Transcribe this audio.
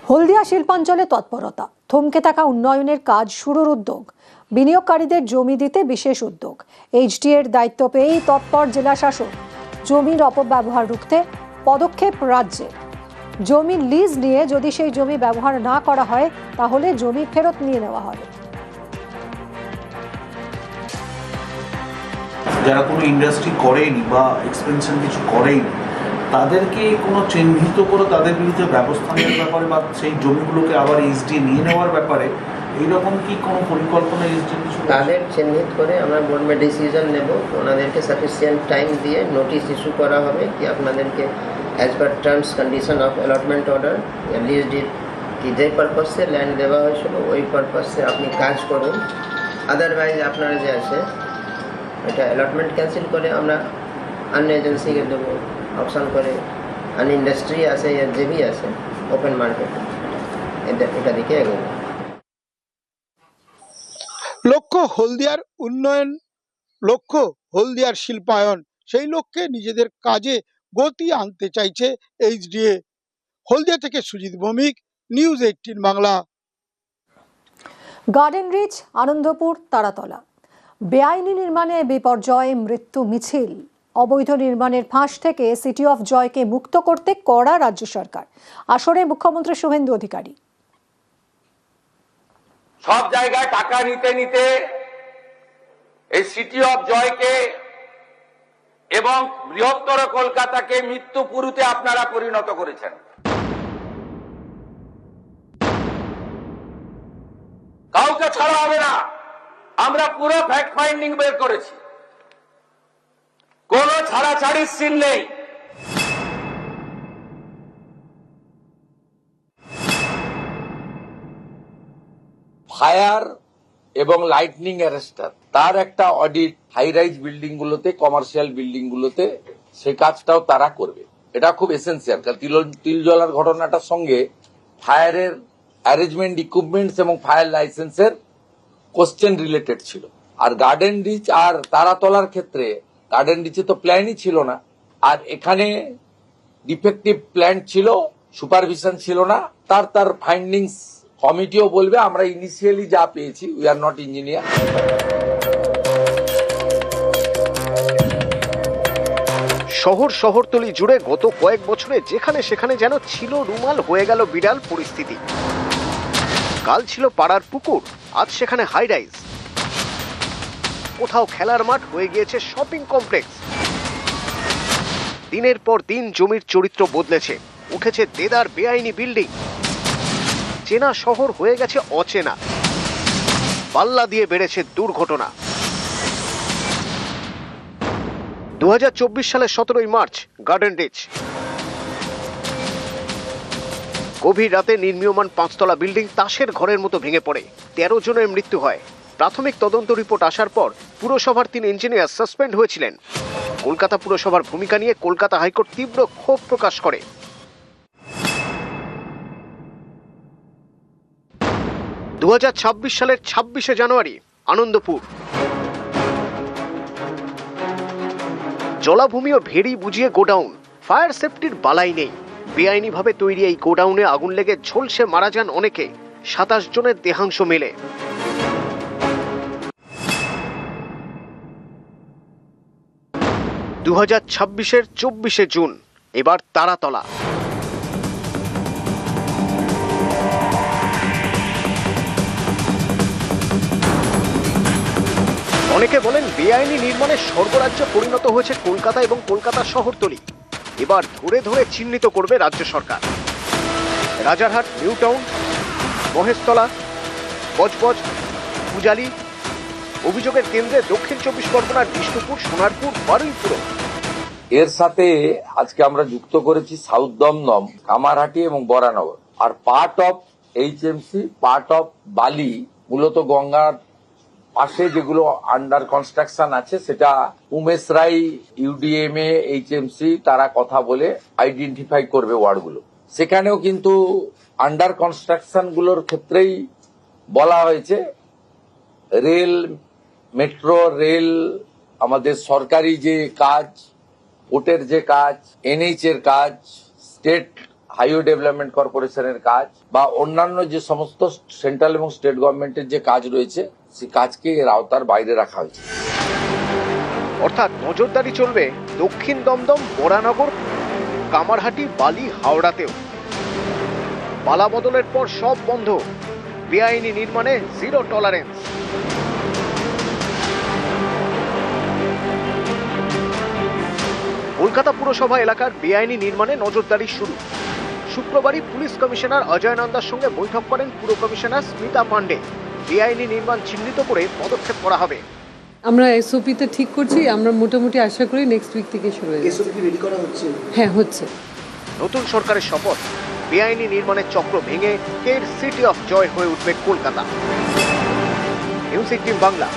হলদিয়া শিল্পাঞ্চলে তৎপরতা, থমকে থাকা উন্নয়নের কাজ শুরুর উদ্যোগ, বিনিয়োগকারীদের জমি দিতে বিশেষ উদ্যোগ। এইচডি এর দায়িত্ব পেয়েই তৎপর জেলা শাসক। জমির অপব্যবহার রুখতে পদক্ষেপ রাজ্যে। জমি লিজ নিয়ে যদি সেই জমি ব্যবহার না করা হয় তাহলে জমি ফেরত নিয়ে নেওয়া হবে। যারা কোনো ইন্ডাস্ট্রি করেনি বা এক্সপেনশন কিছু করেনি তাদেরকে কোনো চিহ্নিত করে তাদের বিরুদ্ধে ব্যবস্থা নেওয়ার ব্যাপারে বা সেই জমিগুলোকে আবার এইচডি নিয়ে নেওয়ার ব্যাপারে এইরকম কি কোনো পরিকল্পনা এইচডি কিছু? তাদের চিহ্নিত করে আমরা বোর্ডে ডিসিশন নেব, ওনাদেরকে সাফিসিয়েন্ট টাইম দিয়ে নোটিশ ইস্যু করা হবে কি আপনাদেরকে as per terms condition of allotment order lease deed কি যে পারপাসে ল্যান্ড দেওয়া হয়েছিল ওই পারপাসে আপনি কাজ করুন, আদারওয়াইজ আপনারা যে আছে এটা অ্যালটমেন্ট ক্যান্সেল করে আমরা অন্য এজেন্সিকে দেবো, অপশন করে অন্য ইন্ডাস্ট্রি আছে যে বি আছে ওপেন মার্কেট এটা দিকে এগোবো। লক্ষ্য হলদিয়ার উন্নয়ন, লক্ষ্য হলদিয়ার শিল্পায়ন। সেই লক্ষ্যে নিজেদের কাজে গতি আনতে চাইছে এইচডিএ। হলদিয়া থেকে Sujit Bhowmik, news 18 Bangla. Garden Reach, Anandapur, Taratala. বেআইনি নির্মাণে বিপর্যয়, মৃত্যু মিছিল। অবৈধ নির্মাণের ফাঁস থেকে সিটি অফ জয়কে মুক্ত করতে কড়া রাজ্য সরকার। আসরে মুখ্যমন্ত্রী শুভেন্দু অধিকারী। সব জায়গায় টাকা নিতে নিতে এই সিটি অফ জয়কে এবং বৃহত্তর কলকাতাকে মৃত্যুপুরীতে আপনারা পরিণত করেছেন। কাউকে ছাড়া হবে না। আমরা পুরো ফ্যাক্ট ফাইন্ডিং বের করেছি, কোনো ছাড়াছাড়ির সিন নেই। ফায়ার এবং লাইটনিং অ্যারেস্টার তার একটা অডিট হাই রাইজ বিল্ডিং গুলোতে, কমার্শিয়াল বিল্ডিং গুলোতে সেই কাজটাও তারা করবে। এটা খুব এসেন্সিয়াল, কারণ তিল জ্বলার ঘটনাটার সঙ্গে ফায়ারের অ্যারেঞ্জমেন্ট ইকুইপমেন্টস এবং ফায়ার লাইসেন্সের কোশ্চেন রিলেটেড ছিল। আর গার্ডেন রিচ আর তারাতলার ক্ষেত্রে গার্ডেন রিচে তো প্ল্যানই ছিল না, আর এখানে ডিফেক্টিভ প্ল্যান ছিল, সুপারভিশন ছিল না। তার ফাইন্ডিংস কমিটিও বলবে। আমরা ইনিশিয়ালি যা পেয়েছি, উই আর নট ইঞ্জিনিয়ার। শহরতলি জুড়ে গত কয়েক বছরে যেখানে সেখানে যেন ছিল রুমাল হয়ে গেল বিড়াল পরিস্থিতি। কাল ছিল পাড়ার পুকুর, আজ সেখানে হাই রাইজ। কোথাও খেলার মাঠ হয়ে গিয়েছে শপিং কমপ্লেক্স। দিনের পর দিন জমির চরিত্র বদলেছে, উঠেছে দেদার বেআইনি বিল্ডিং। চেনা শহর হয়ে গেছে অচেনা, পাল্লা দিয়ে বেড়েছে দুর্ঘটনা। 2024 সালের 17 মার্চ গার্ডেন রিচ। গভীর রাতে নির্মীয়মান 5 তলা বিল্ডিং তাসের ঘরের মতো ভেঙে পড়ে, 13 জনের মৃত্যু হয়। প্রাথমিক তদন্ত রিপোর্ট আসার পর পুরসভার 3 ইঞ্জিনিয়ার সাসপেন্ড হয়েছিলেন। কলকাতা পুরসভার ভূমিকা নিয়ে কলকাতা হাইকোর্ট তীব্র ক্ষোভ প্রকাশ করে। 2026 সালের 26শে জানুয়ারি আনন্দপুর। জলাভূমি ও ভেড়ি বুঝিয়ে গোডাউন, ফায়ার সেফটির বালাই নেই। বেআইনিভাবে তৈরি এই গোডাউনে আগুন লেগে ঝলসে মারা যান অনেকে, 27 জনের দেহাংশ মেলে। দু 2026-এর 24শে জুন এবার তারাতলা। অনেকে বলেন বেআইনি নির্মাণের স্বর্গরাজ্য পরিণত হয়েছে কলকাতা এবং কলকাতা শহরতলি। এবার ধরে ধরে চিহ্নিত করবে রাজ্য সরকার। Rajarhat, New Town, Maheshtala, Budge Budge, Pujali. অভিযোগের কেন্দ্রে দক্ষিণ 24 পরগনার বিষ্ণুপুর, সোনারপুর, বারুইপুর। এর সাথে আজকে আমরা যুক্ত করেছি সাউথ দমদম, কামারহাটি এবং বরানগর। আর part of HMC, part of Bally, মূলত গঙ্গার পাশে যেগুলো আন্ডার কনস্ট্রাকশন আছে, সেটা উমেশ রায়, ইউডিএমএ, এইচএমসি তারা কথা বলে আইডেন্টিফাই করবে ওয়ার্ডগুলো। সেখানেও কিন্তু আন্ডার কনস্ট্রাকশন গুলোর ক্ষেত্রেই বলা হয়েছে রেল, মেট্রো রেল, আমাদের সরকারি যে কাজ, পোর্টের যে কাজ, এনএইচ এর কাজ, স্টেট হাইওয়ে ডেভেলপমেন্ট কর্পোরেশনের কাজ বা অন্যান্য যে সমস্ত সেন্ট্রাল এবং স্টেট গভর্নমেন্টের যে কাজ রয়েছে সেই কাজকে এর আওতার বাইরে রাখা হয়েছে। অর্থাৎ নজরদারি চলবে দক্ষিণ দমদম, বোরানগর, কামারহাটি, বালি, হাওড়াতেও। পালা বদলের পর সব বন্ধ, বেআইনি নির্মাণে জিরো টলারেন্স। কলকাতা পুরসভা এলাকার বেআইনি নির্মাণে নজরদারি শুরু। শুক্রবারই পুলিশ কমিশনার অজয় নন্দার সঙ্গে বৈঠক করেন পুর কমিশনার স্মিতা পান্ডে। বেআইনি নির্মাণ চিহ্নিত করে পদক্ষেপ করা হবে। আমরা এসওপিতে ঠিক করছি, আমরা মোটামুটি আশা করি নেক্সট উইক থেকে শুরু হয়ে যাবে। এসওপি রেডি করা হচ্ছে? হ্যাঁ, হচ্ছে। নতুন সরকারের শপথ, বেআইনি নির্মাণের চক্র ভেঙে ফের সিটি অফ জয় হয়ে উঠবে কলকাতা। নিউজ 18 বাংলা।